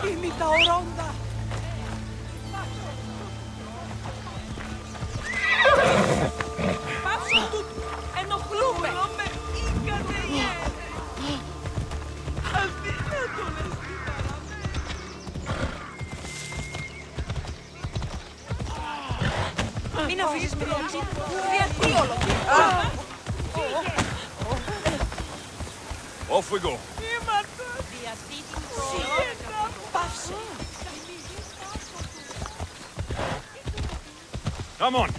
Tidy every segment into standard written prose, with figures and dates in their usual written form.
Είναι τα ορόντα. Πάψω του, ενοχλούμε. Ήκανε, αδύνατο να στη παραμένα. Μην αφήσεις με διαξύ, διατή όλο. Off we go. Come on.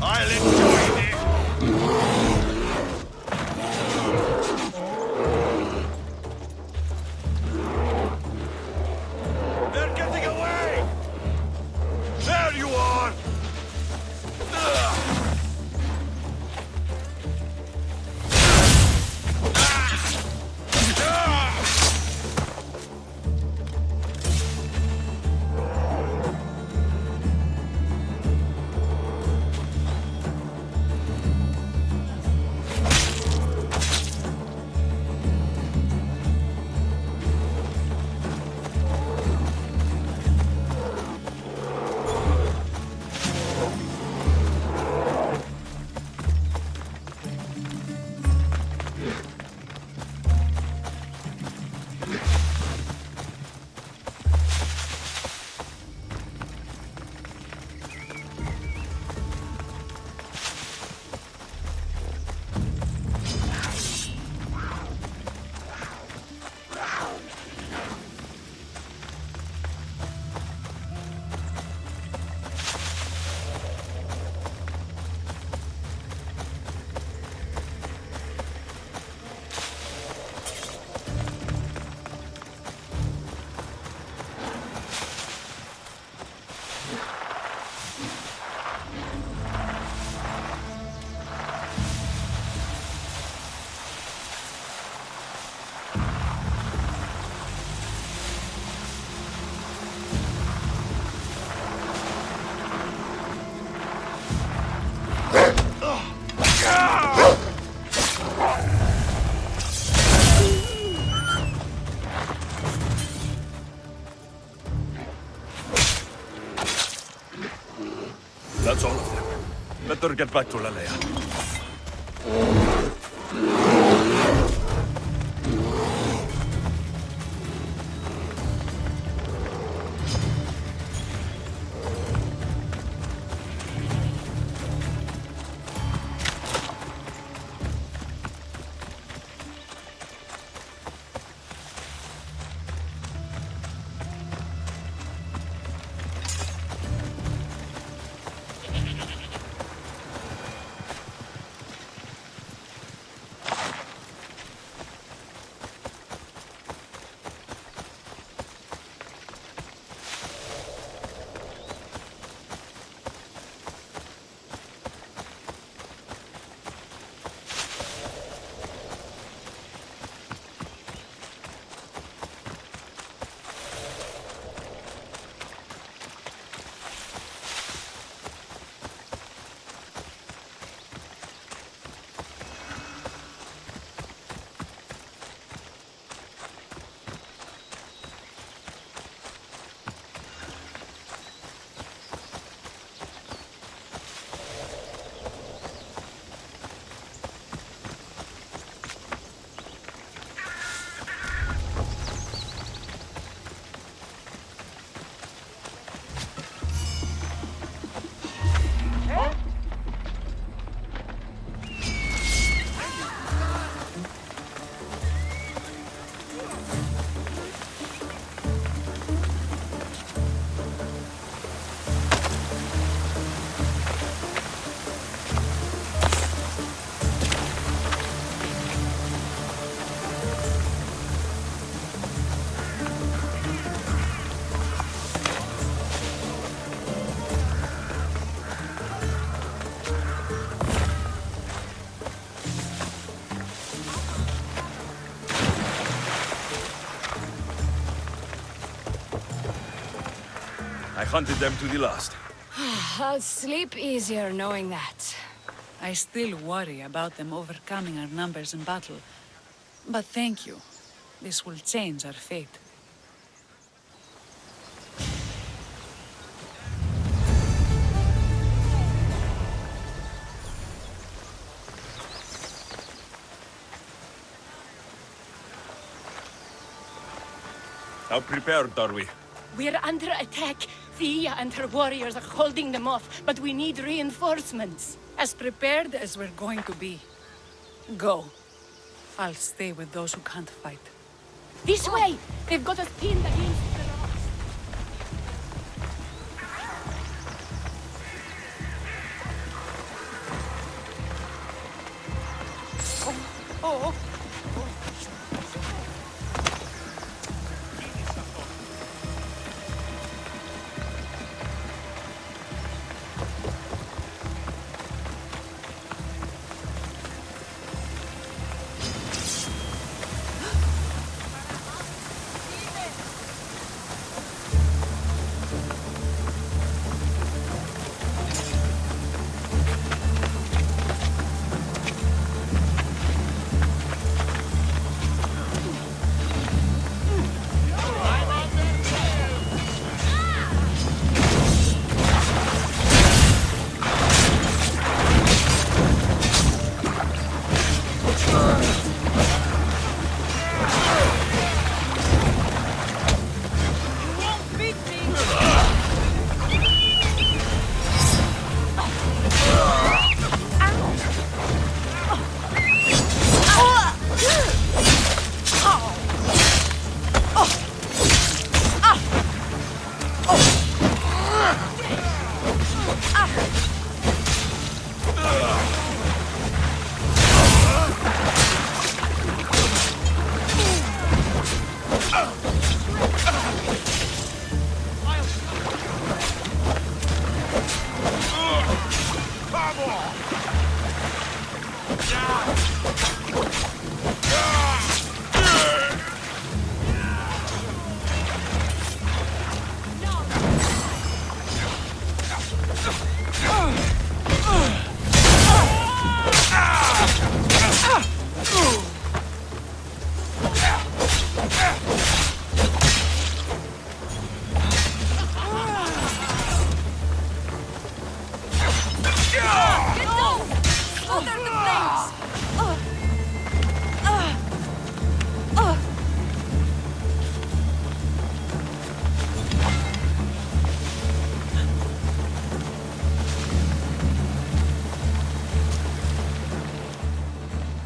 I'll enjoy this! They're getting away! There you are! That's all of them. Better get back to Layla. hunted them to the last. I'll sleep easier knowing that. I still worry about them overcoming our numbers in battle. But thank you. This will change our fate. How prepared are we? We're under attack. Thea and her warriors are holding them off, but we need reinforcements. As prepared as we're going to be. Go. I'll stay with those who can't fight. This way! They've got us pinned against the rocks. Oh!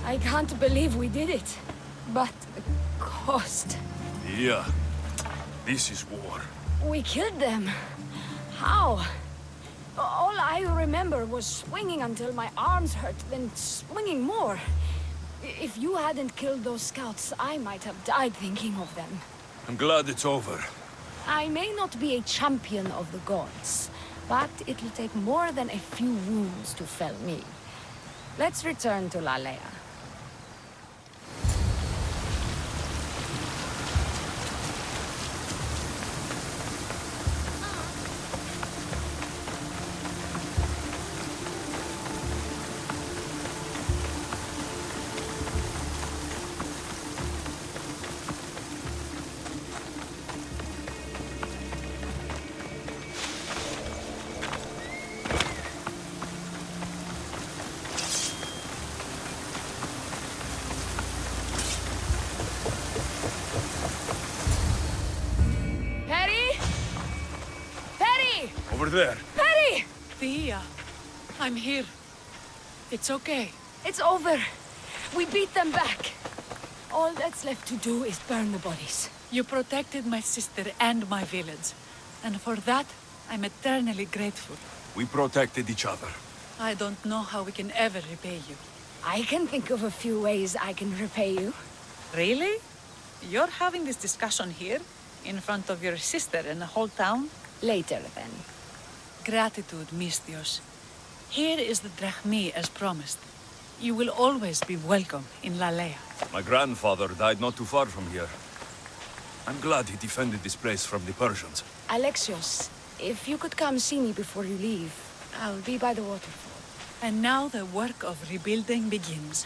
I can't believe we did it. But the cost. Yeah. This is war. We killed them. How? All I remember was swinging until my arms hurt, then swinging more. If you hadn't killed those scouts, I might have died thinking of them. I'm glad it's over. I may not be a champion of the gods, but it'll take more than a few wounds to fell me. Let's return to Layla. Over there. Perry! Thea, I'm here. It's okay. It's over. We beat them back. All that's left to do is burn the bodies. You protected my sister and my village. And for that, I'm eternally grateful. We protected each other. I don't know how we can ever repay you. I can think of a few ways I can repay you. Really? You're having this discussion here? In front of your sister and the whole town? Later, then. Gratitude, Misthios. Here is the drachmi as promised. You will always be welcome in Layla. My grandfather died not too far from here. I'm glad he defended this place from the Persians. Alexios, If you could come see me before you leave, I'll be by the waterfall. And now the work of rebuilding begins.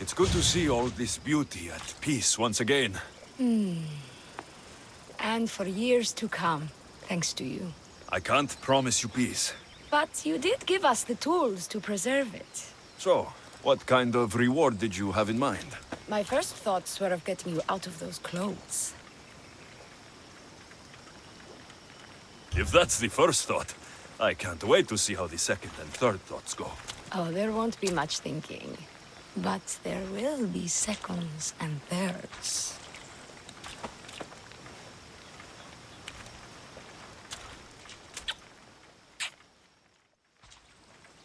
It's good to see all this beauty at peace once again. And for years to come, thanks to you. I can't promise you peace. But you did give us the tools to preserve it. So, what kind of reward did you have in mind? My first thoughts were of getting you out of those clothes. If that's the first thought, I can't wait to see how the second and third thoughts go. Oh, there won't be much thinking. But there will be seconds and thirds.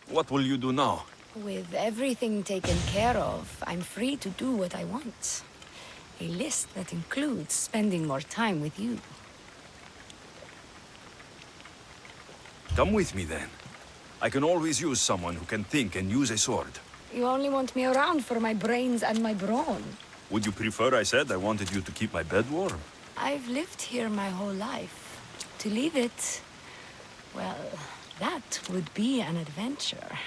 What will you do now? With everything taken care of, I'm free to do what I want. A list that includes spending more time with you. Come with me then. I can always use someone who can think and use a sword. You only want me around for my brains and my brawn. Would you prefer I said I wanted you to keep my bed warm? I've lived here my whole life. To leave it, well, that would be an adventure.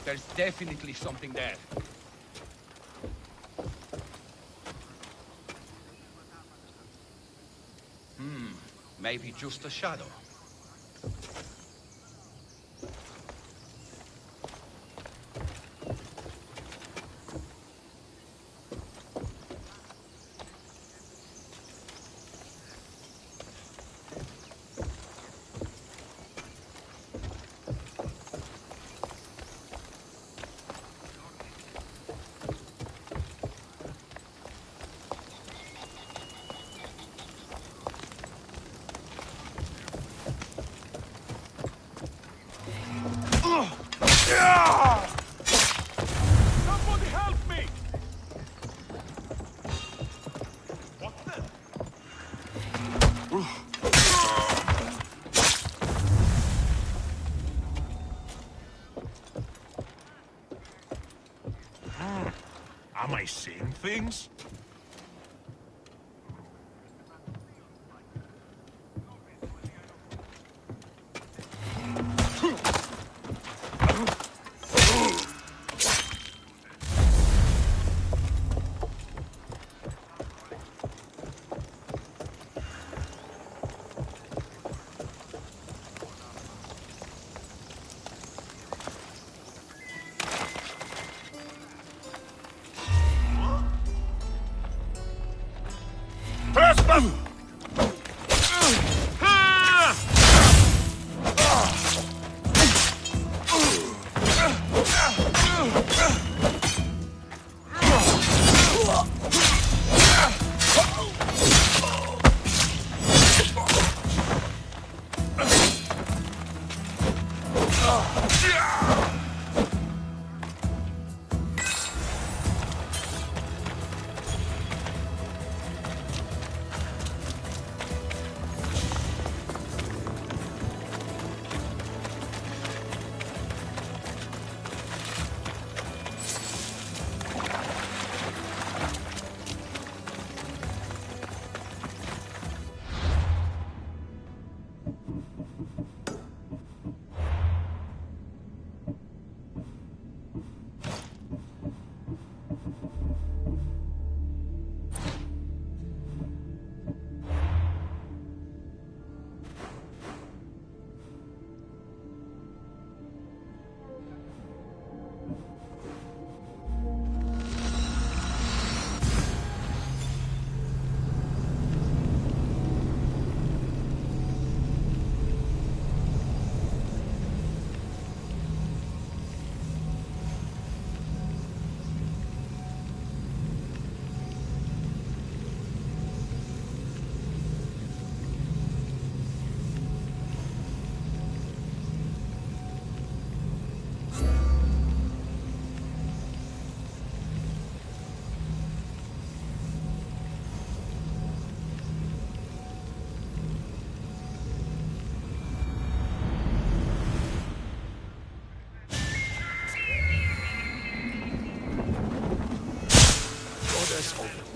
There's definitely something there. Maybe just a shadow. Somebody help me! What the? Am I seeing things?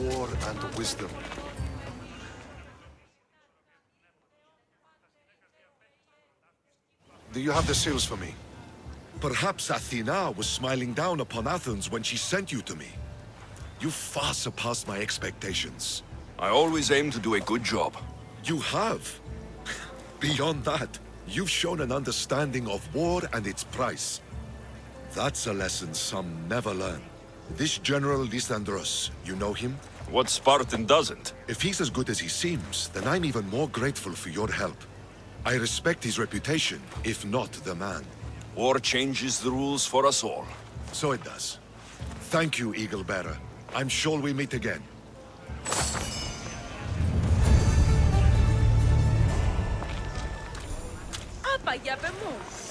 war and wisdom. Do you have the seals for me? Perhaps Athena was smiling down upon Athens when she sent you to me. You far surpassed my expectations. I always aim to do a good job. You have. Beyond that, you've shown an understanding of war and its price. That's a lesson some never learn. This General Lysandros, you know him? What Spartan doesn't? If he's as good as he seems, then I'm even more grateful for your help. I respect his reputation, if not the man. War changes the rules for us all. So it does. Thank you, Eagle Bearer. I'm sure we meet again. Apa, ya vemos.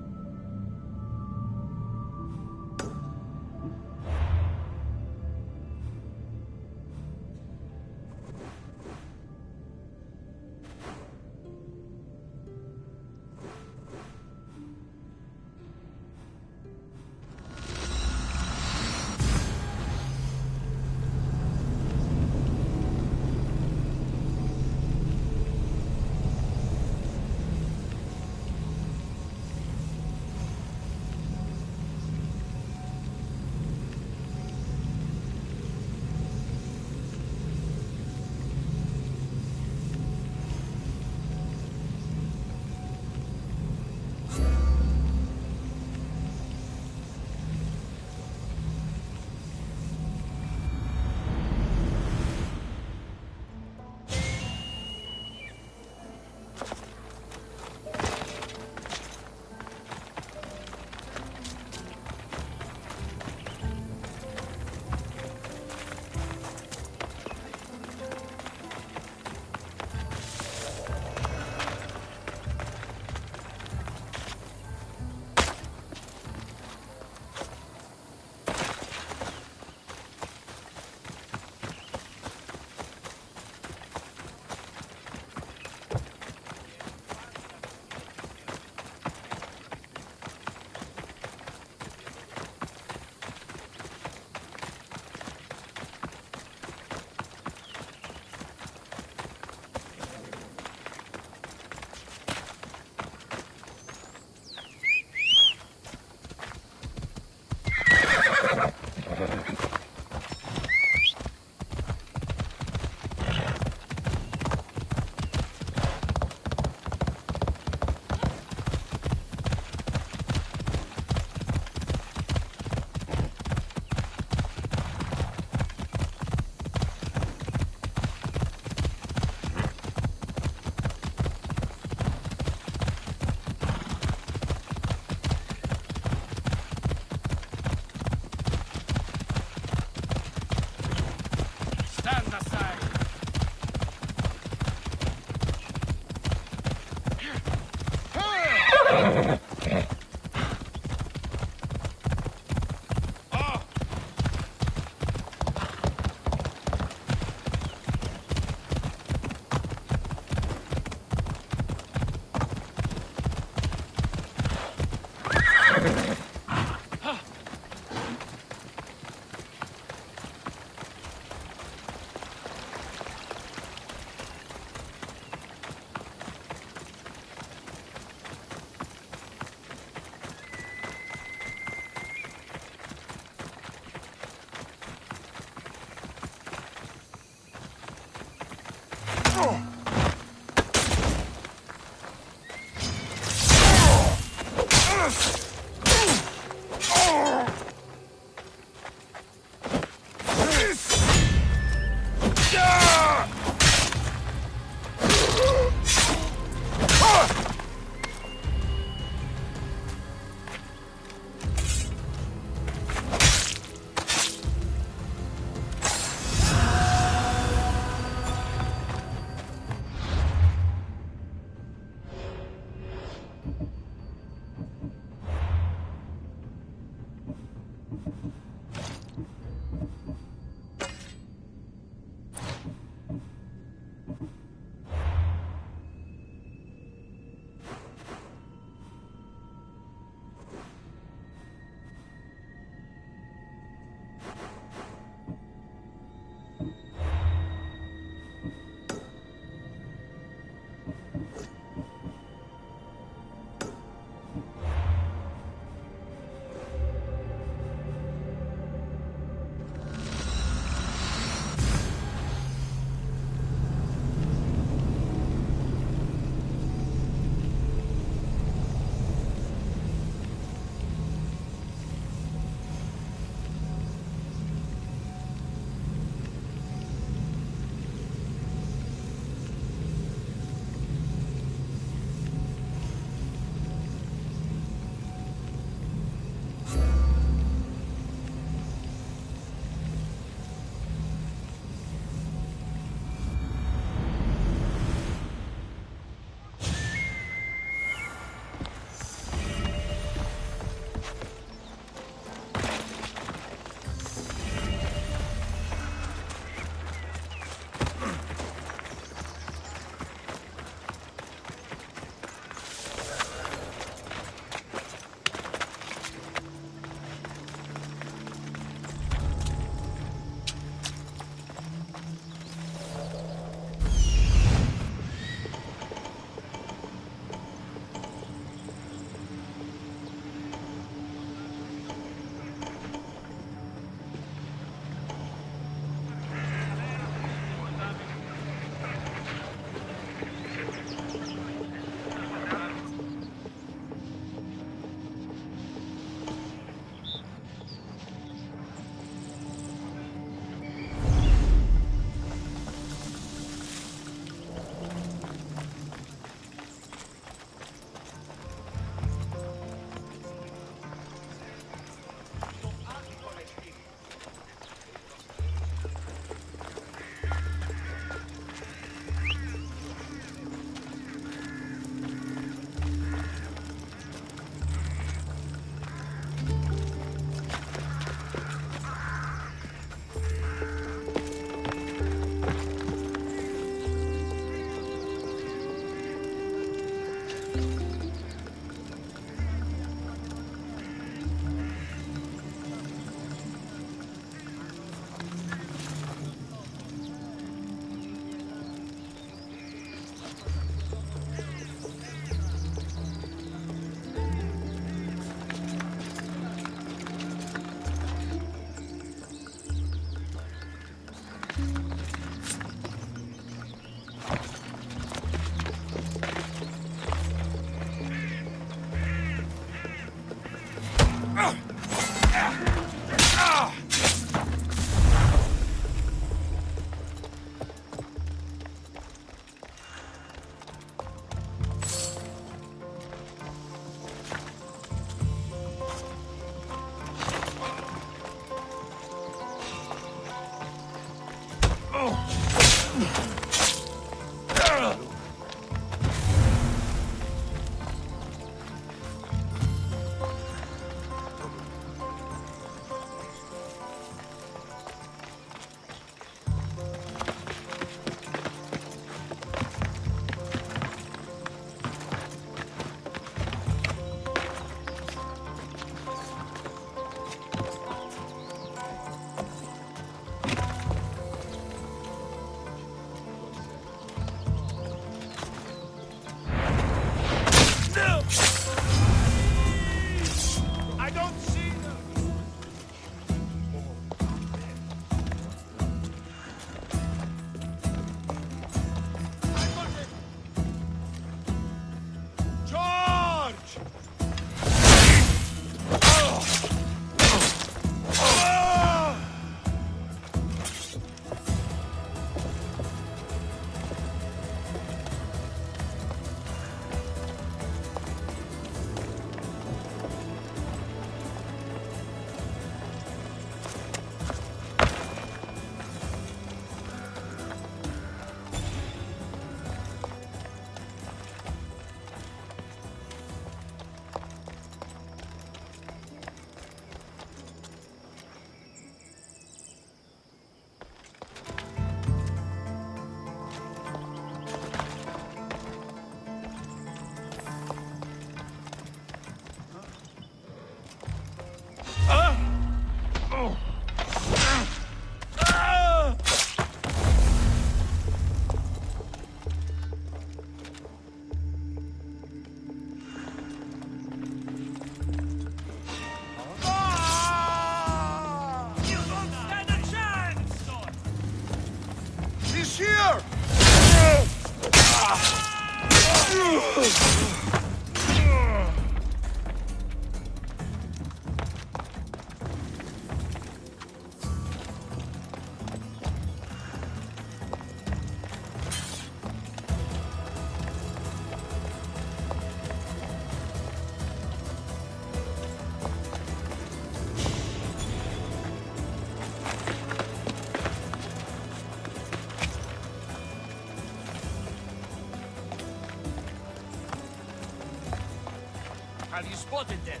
Have you spotted them?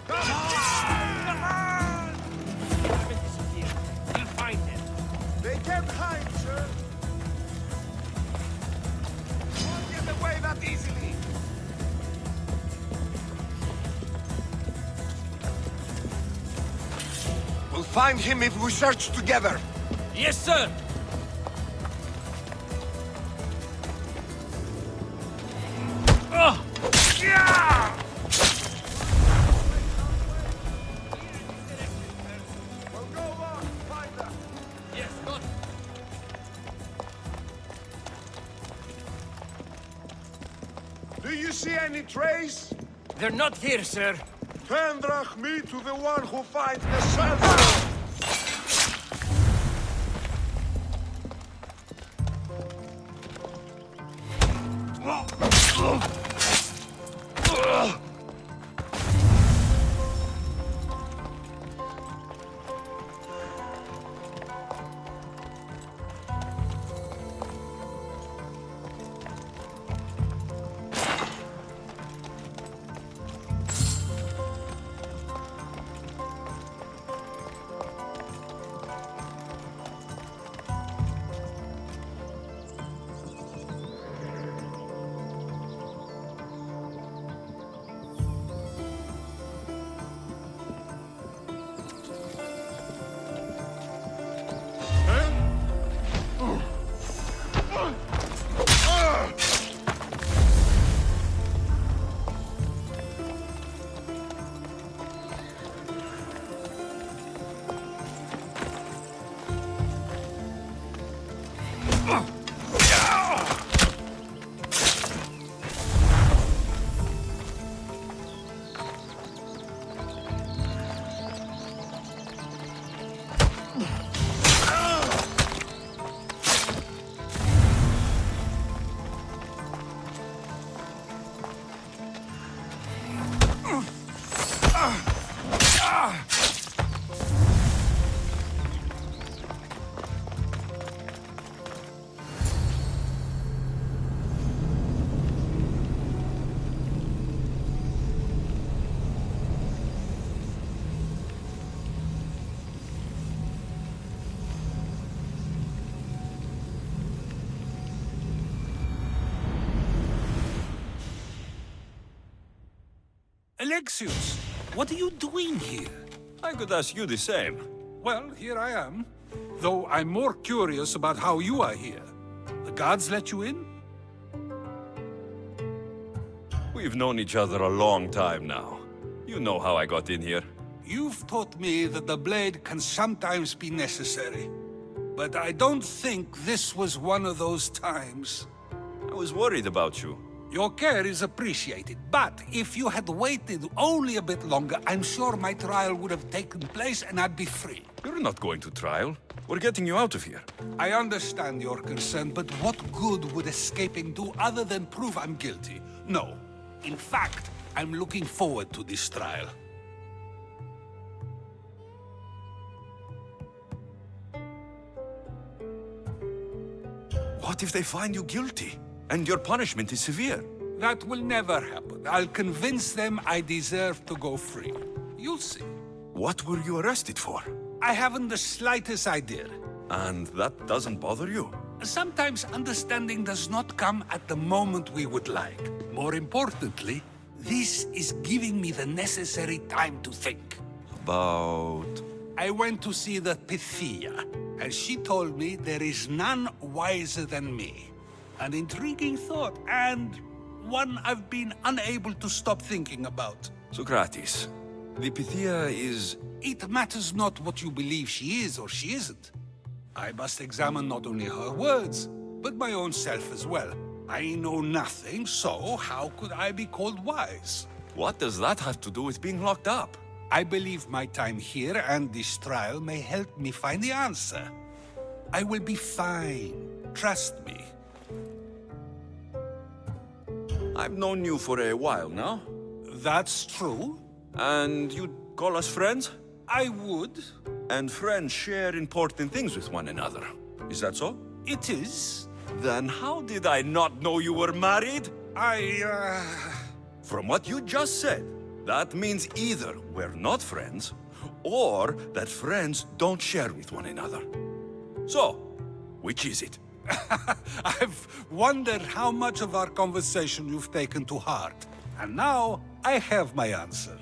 Come on! They haven't disappeared. We'll find them. They can't hide, sir. Won't get away that easily. We'll find him if we search together. Yes, sir! Yeah! We'll go on, find them. Yes, got it. Do you see any trace? They're not here, sir. Ten drachmi to the one who finds the sulfur. Alexios, what are you doing here? I could ask you the same. Well, here I am. Though I'm more curious about how you are here. The guards let you in? We've known each other a long time now. You know how I got in here. You've taught me that the blade can sometimes be necessary. But I don't think this was one of those times. I was worried about you. Your care is appreciated, but if you had waited only a bit longer, I'm sure my trial would have taken place and I'd be free. You're not going to trial. We're getting you out of here. I understand your concern, but what good would escaping do other than prove I'm guilty? No. In fact, I'm looking forward to this trial. What if they find you guilty? And your punishment is severe? That will never happen. I'll convince them I deserve to go free. You'll see. What were you arrested for? I haven't the slightest idea. And that doesn't bother you? Sometimes understanding does not come at the moment we would like. More importantly, this is giving me the necessary time to think. About... I went to see the Pythia, and she told me there is none wiser than me. An intriguing thought, and one I've been unable to stop thinking about. Sokrates, the Pythia is... It matters not what you believe she is or she isn't. I must examine not only her words, but my own self as well. I know nothing, so how could I be called wise? What does that have to do with being locked up? I believe my time here and this trial may help me find the answer. I will be fine. Trust me. I've known you for a while now. That's true. And you'd call us friends? I would. And friends share important things with one another. Is that so? It is. Then how did I not know you were married? From what you just said, that means either we're not friends, or that friends don't share with one another. So, which is it? I've wondered how much of our conversation you've taken to heart. And now, I have my answer.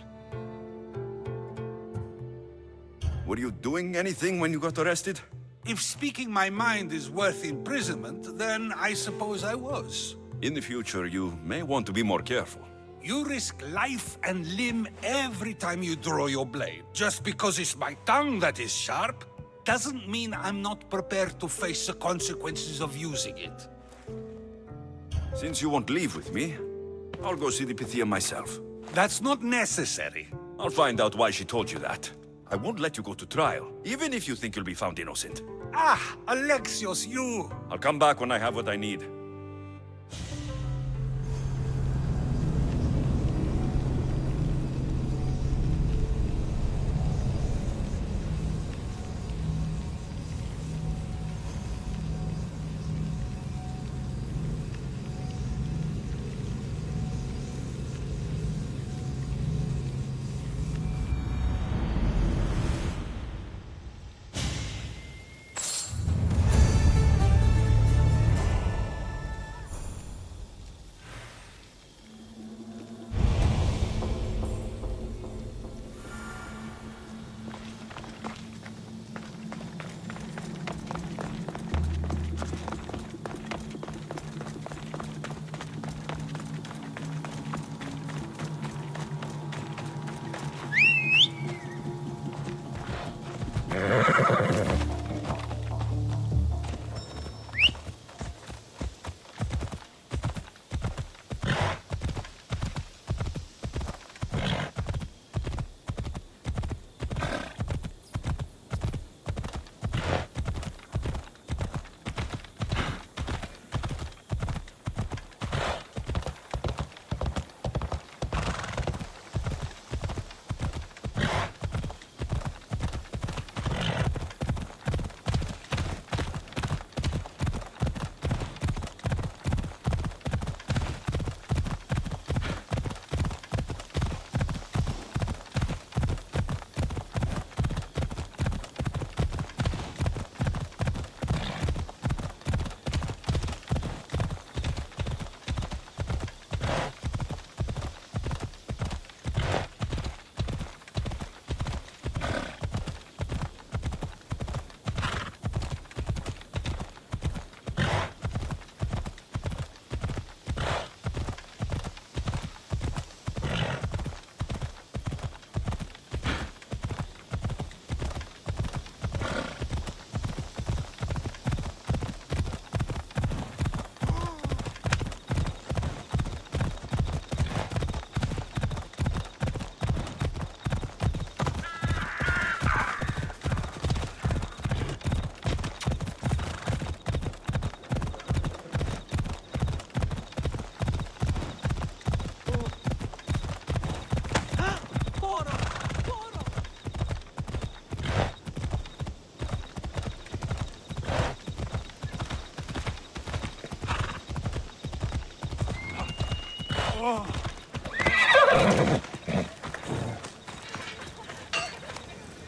Were you doing anything when you got arrested? If speaking my mind is worth imprisonment, then I suppose I was. In the future, you may want to be more careful. You risk life and limb every time you draw your blade. Just because it's my tongue that is sharp, doesn't mean I'm not prepared to face the consequences of using it. Since you won't leave with me, I'll go see the Pythia myself. That's not necessary. I'll find out why she told you that. I won't let you go to trial, even if you think you'll be found innocent. Ah, Alexios, you! I'll come back when I have what I need.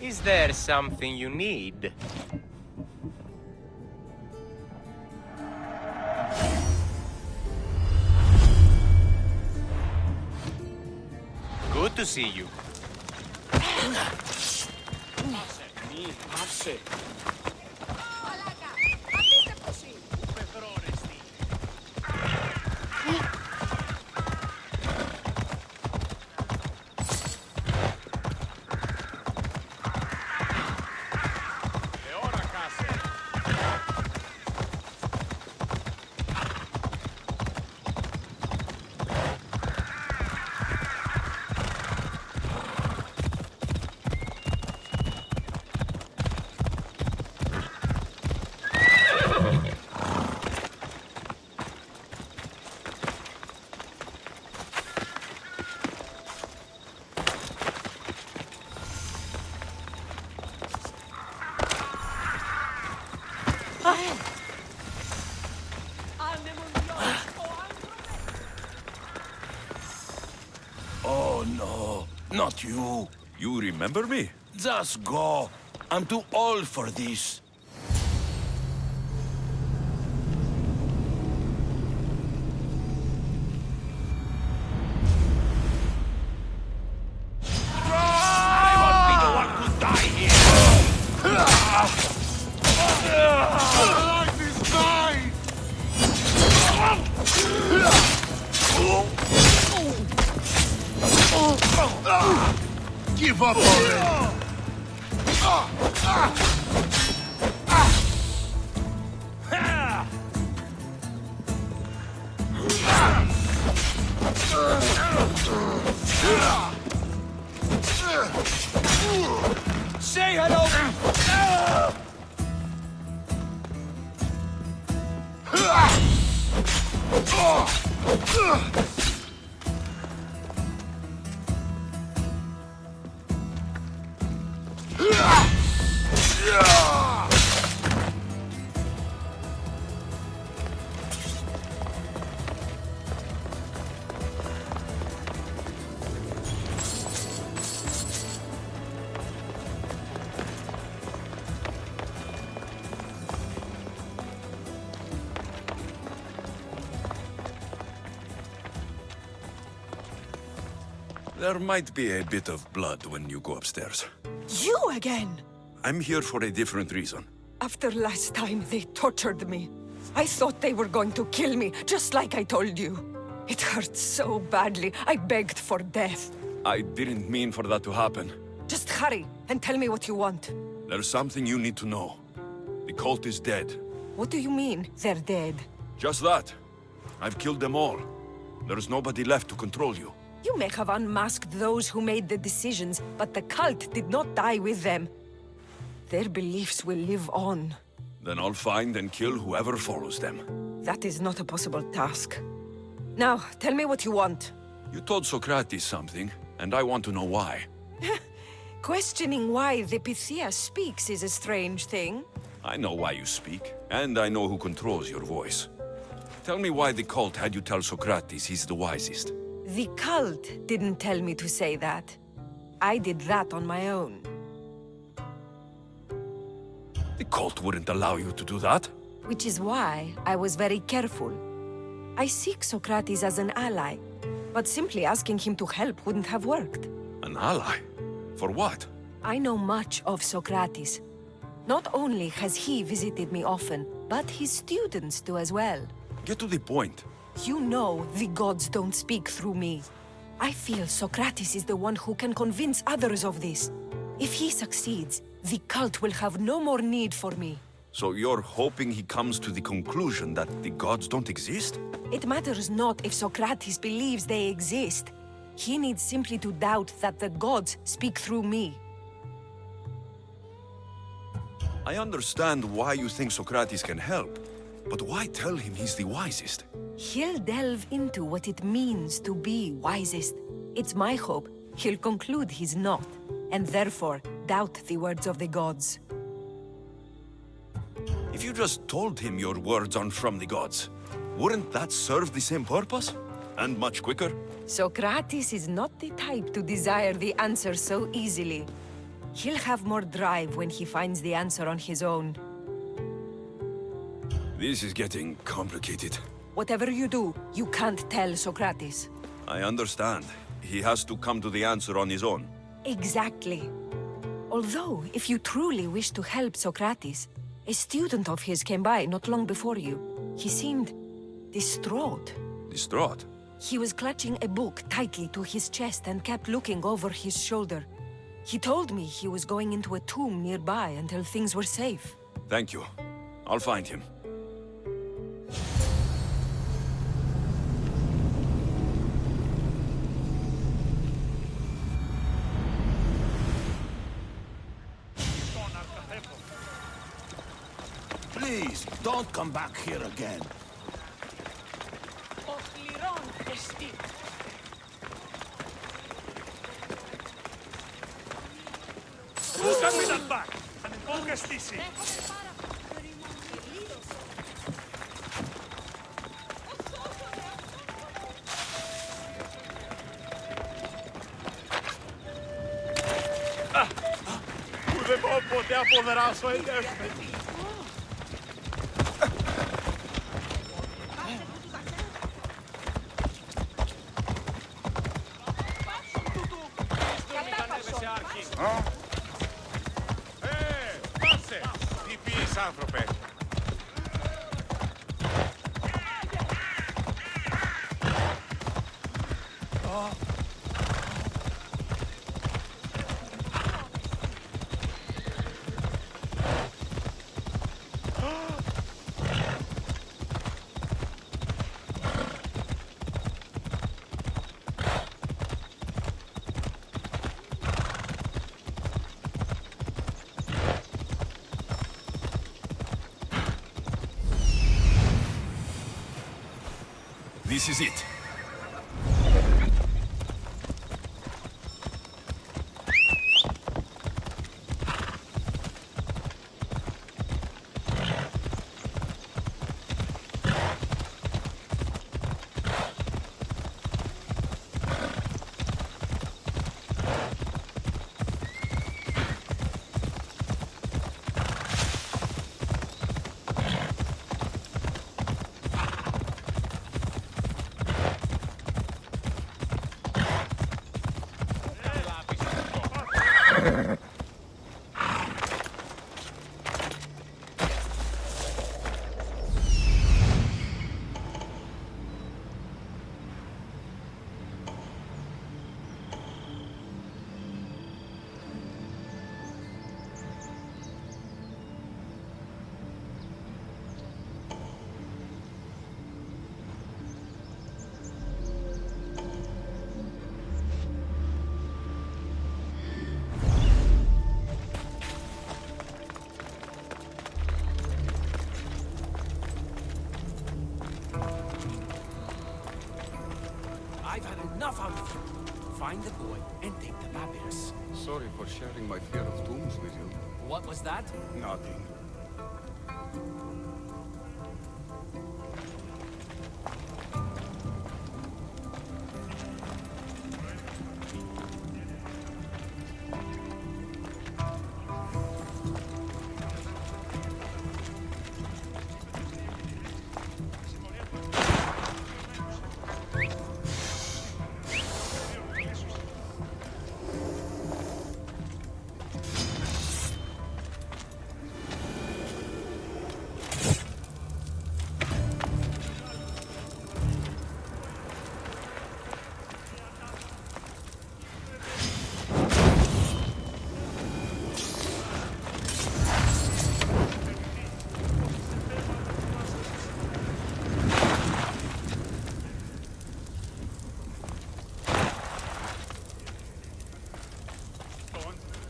Is there something you need? Good to see you. Oh no, not you. You remember me? Just go. I'm too old for this. I won't be the one to die here! Life is mine! Give up already. Say hello! There might be a bit of blood when you go upstairs. You again? I'm here for a different reason. After last time, they tortured me. I thought they were going to kill me, just like I told you. It hurt so badly, I begged for death. I didn't mean for that to happen. Just hurry, and tell me what you want. There's something you need to know. The cult is dead. What do you mean, they're dead? Just that. I've killed them all. There's nobody left to control you. You may have unmasked those who made the decisions, but the cult did not die with them. Their beliefs will live on. Then I'll find and kill whoever follows them. That is not a possible task. Now, tell me what you want. You told Sokrates something, and I want to know why. Questioning why the Pythia speaks is a strange thing. I know why you speak, and I know who controls your voice. Tell me why the cult had you tell Sokrates he's the wisest. The cult didn't tell me to say that. I did that on my own. The cult wouldn't allow you to do that. Which is why I was very careful. I seek Sokrates as an ally, but simply asking him to help wouldn't have worked. An ally? For what? I know much of Sokrates. Not only has he visited me often, but his students do as well. Get to the point. You know the gods don't speak through me. I feel Sokrates is the one who can convince others of this. If he succeeds, the cult will have no more need for me. So you're hoping he comes to the conclusion that the gods don't exist? It matters not if Sokrates believes they exist. He needs simply to doubt that the gods speak through me. I understand why you think Sokrates can help, but why tell him he's the wisest? He'll delve into what it means to be wisest. It's my hope he'll conclude he's not, and therefore doubt the words of the gods. If you just told him your words aren't from the gods, wouldn't that serve the same purpose? And much quicker? Sokrates is not the type to desire the answer so easily. He'll have more drive when he finds the answer on his own. This is getting complicated. Whatever you do, you can't tell Sokrates. I understand. He has to come to the answer on his own. Exactly. Although, if you truly wish to help Sokrates, a student of his came by not long before you. He seemed distraught. Distraught? He was clutching a book tightly to his chest and kept looking over his shoulder. He told me he was going into a tomb nearby until things were safe. Thank you. I'll find him. Please, don't come back here again. Búscame that back and focus this in. Ούτε εγώ ποτέ αποδράσω ελεύθερη. Πάσε! Τι πεις, άνθρωπε! This is it. I've had enough out of you. Find the boy and take the papyrus. Sorry for sharing my fear of tombs with you. What was that? Nothing.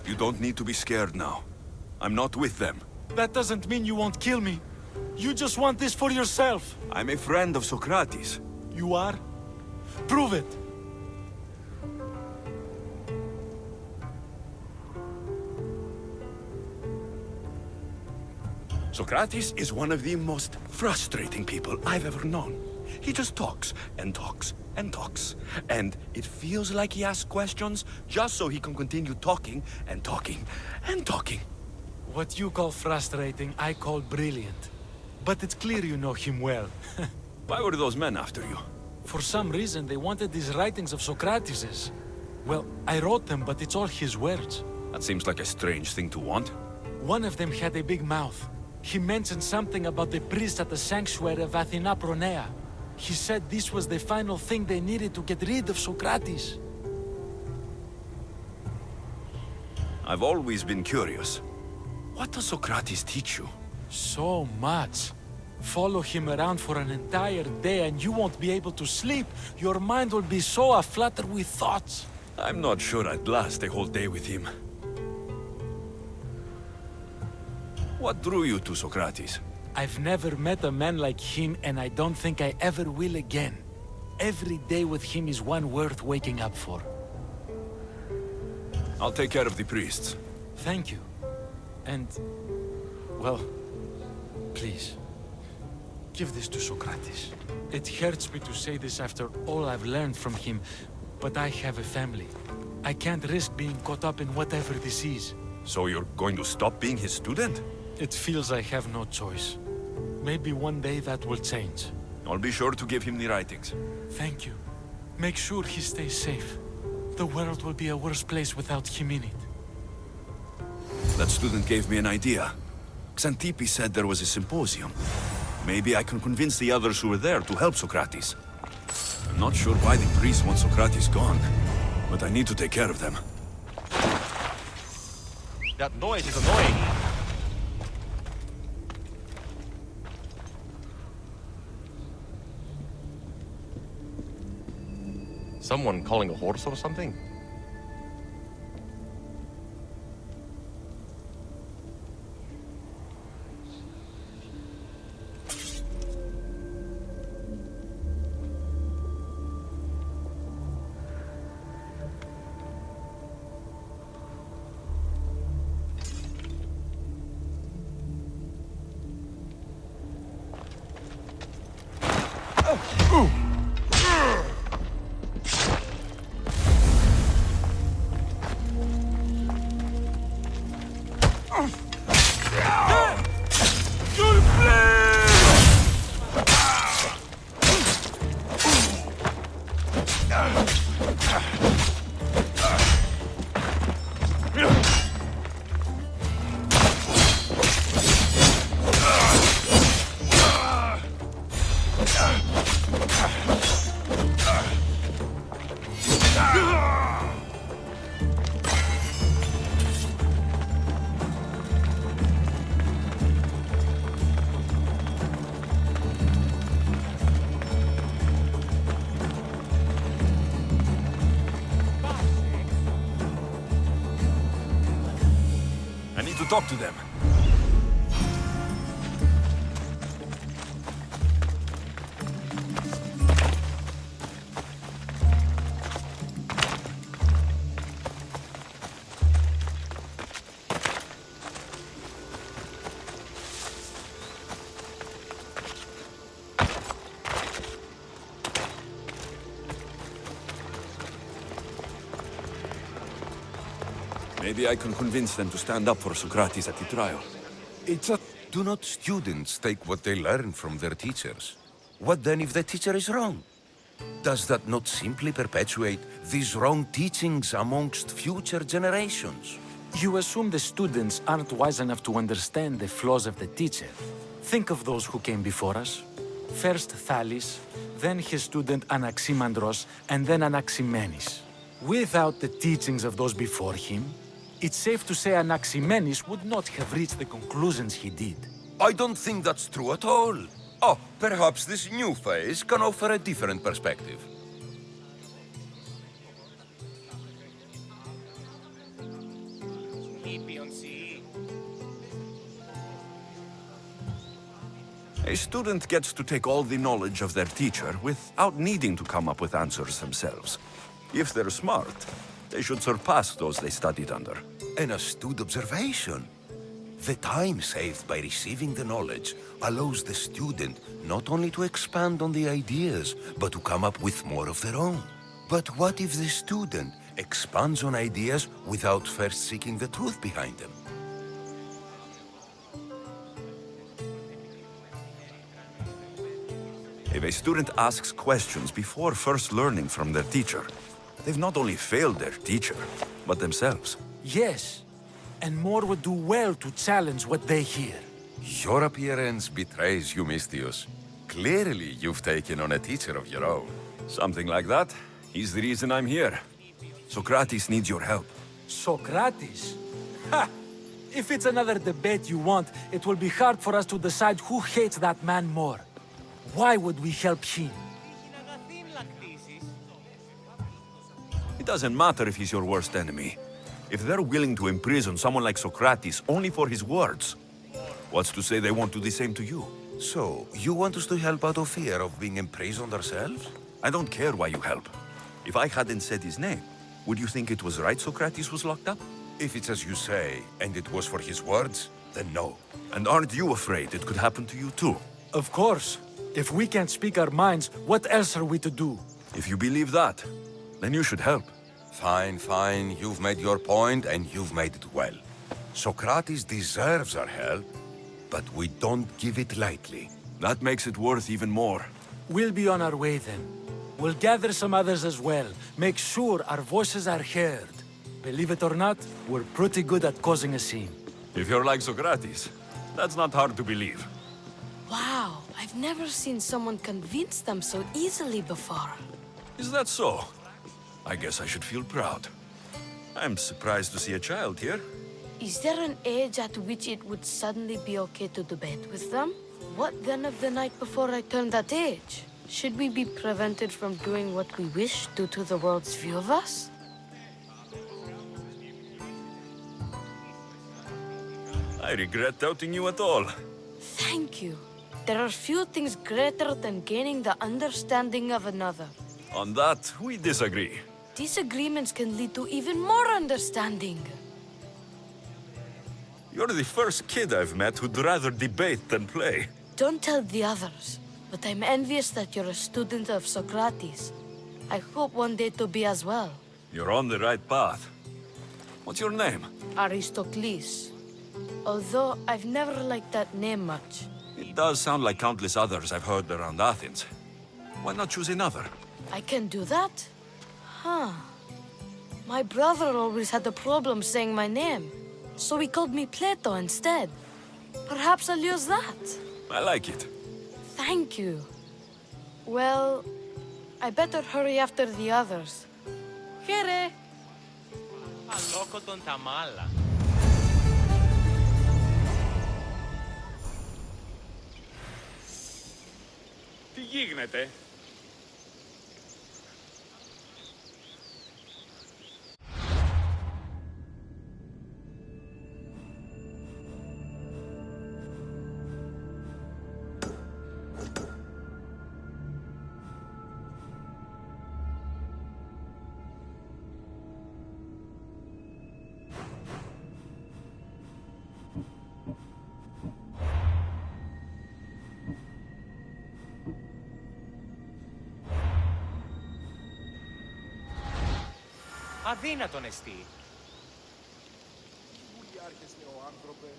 You don't need to be scared now. I'm not with them. That doesn't mean you won't kill me. You just want this for yourself. I'm a friend of Sokrates. You are? Prove it. Sokrates is one of the most frustrating people I've ever known. He just talks and talks and talks. And it feels like he asks questions just so he can continue talking and talking and talking. What you call frustrating, I call brilliant. But it's clear you know him well. Why were those men after you? For some reason, they wanted these writings of Socrates's. Well, I wrote them, but it's all his words. That seems like a strange thing to want. One of them had a big mouth. He mentioned something about the priest at the sanctuary of Athena Pronea. He said this was the final thing they needed to get rid of Socrates. I've always been curious. What does Socrates teach you? So much. Follow him around for an entire day and you won't be able to sleep. Your mind will be so aflutter with thoughts. I'm not sure I'd last a whole day with him. What drew you to Socrates? I've never met a man like him and I don't think I ever will again. Every day with him is one worth waking up for. I'll take care of the priests. Thank you. And, well, please, give this to Socrates. It hurts me to say this after all I've learned from him, but I have a family. I can't risk being caught up in whatever this is. So you're going to stop being his student? It feels I have no choice. Maybe one day that will change. I'll be sure to give him the writings. Thank you. Make sure he stays safe. The world will be a worse place without him in it. That student gave me an idea. Xantippe said there was a symposium. Maybe I can convince the others who were there to help Socrates. I'm not sure why the priests want Socrates gone, but I need to take care of them. That noise is annoying. Someone calling a horse or something? Talk to them. Maybe I can convince them to stand up for Socrates at the trial. Do not students take what they learn from their teachers? What then if the teacher is wrong? Does that not simply perpetuate these wrong teachings amongst future generations? You assume the students aren't wise enough to understand the flaws of the teacher. Think of those who came before us. First Thales, then his student Anaximandros, and then Anaximenes. Without the teachings of those before him, it's safe to say Anaximenes would not have reached the conclusions he did. I don't think that's true at all. Oh, perhaps this new phase can offer a different perspective. A student gets to take all the knowledge of their teacher without needing to come up with answers themselves. If they're smart, they should surpass those they studied under. An astute observation. The time saved by receiving the knowledge allows the student not only to expand on the ideas, but to come up with more of their own. But what if the student expands on ideas without first seeking the truth behind them? If a student asks questions before first learning from their teacher, they've not only failed their teacher, but themselves. Yes, and more would do well to challenge what they hear. Your appearance betrays you, Mystios. Clearly, you've taken on a teacher of your own. Something like that. He's the reason I'm here. Sokrates needs your help. Sokrates? Ha! If it's another debate you want, it will be hard for us to decide who hates that man more. Why would we help him? It doesn't matter if he's your worst enemy. If they're willing to imprison someone like Sokrates only for his words, what's to say they won't do the same to you? So, you want us to help out of fear of being imprisoned ourselves? I don't care why you help. If I hadn't said his name, would you think it was right Sokrates was locked up? If it's as you say, and it was for his words, then no. And aren't you afraid it could happen to you too? Of course. If we can't speak our minds, what else are we to do? If you believe that, then you should help. Fine, fine. You've made your point, and you've made it well. Sokrates deserves our help, but we don't give it lightly. That makes it worth even more. We'll be on our way then. We'll gather some others as well. Make sure our voices are heard. Believe it or not, we're pretty good at causing a scene. If you're like Sokrates, that's not hard to believe. Wow, I've never seen someone convince them so easily before. Is that so? I guess I should feel proud. I'm surprised to see a child here. Is there an age at which it would suddenly be okay to debate with them? What then of the night before I turned that age? Should we be prevented from doing what we wish due to the world's view of us? I regret doubting you at all. Thank you. There are few things greater than gaining the understanding of another. On that, we disagree. Disagreements can lead to even more understanding. You're the first kid I've met who'd rather debate than play. Don't tell the others, but I'm envious that you're a student of Sokrates. I hope one day to be as well. You're on the right path. What's your name? Aristocles. Although I've never liked that name much. It does sound like countless others I've heard around Athens. Why not choose another? I can do that? Huh. My brother always had a problem saying my name, so he called me Plato instead. Perhaps I'll use that. I like it. Thank you. Well, I better hurry after the others. Here! Aloko τον Tamala. Τι γίνεται? Αδύνατον εστί. Βουλιάρχεστε ο άνθρωπε,